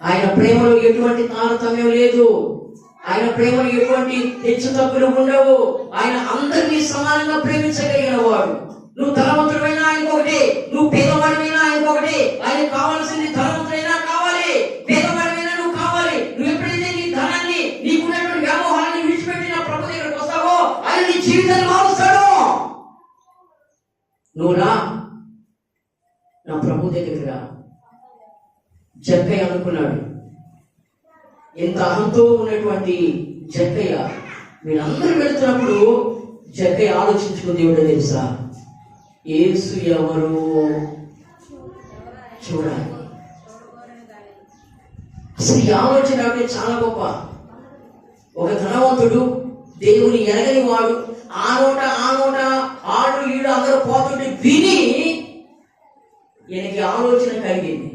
ఆయన ప్రేమలో ఎటువంటి తారతమ్యం లేదు. ఆయన ప్రేమలో ఎటువంటి హెచ్చు తగ్గులు ఉండవు. ఆయన అందరినీ సమానంగా ప్రేమించగలిగిన వాడు. నువ్వు ధనవంతుడైనా ఆయనకు ఒకటే, నువ్వు పేదవాడివైనా ఆయనకు ఒకటే. ఆయనకు కావాల్సింది ధనవంతుడైనా కావాలి, పేదవాడివైనా నువ్వు కావాలి. నువ్వు ఎప్పుడైతే నీ ధనాన్ని, నీకున్నటువంటి వ్యామోహాన్ని విడిచిపెట్టి నా ప్రభు దగ్గరకు వస్తావో ఆయన నీ జీవితాన్ని మారుస్తాడు. నువ్వు రా, నా ప్రభు దగ్గరికి రా. జక్కయ్య అనుకున్నాడు. ఎంత అహంతో ఉన్నటువంటి జక్కయ్య వీళ్ళందరూ వెళుతున్నప్పుడు జక్కయ్య ఆలోచించుకుంది ఏమిటో తెలుసా? యేసు ఎవరు చూడాలి. అసలు ఈ ఆలోచన అంటే చాలా గొప్ప. ఒక ధనవంతుడు, దేవుని ఎరగని వాడు, ఆ నోట ఆడు ఈడు అందరూ పోతుంటే విని ఈయనకి ఆలోచన కలిగింది.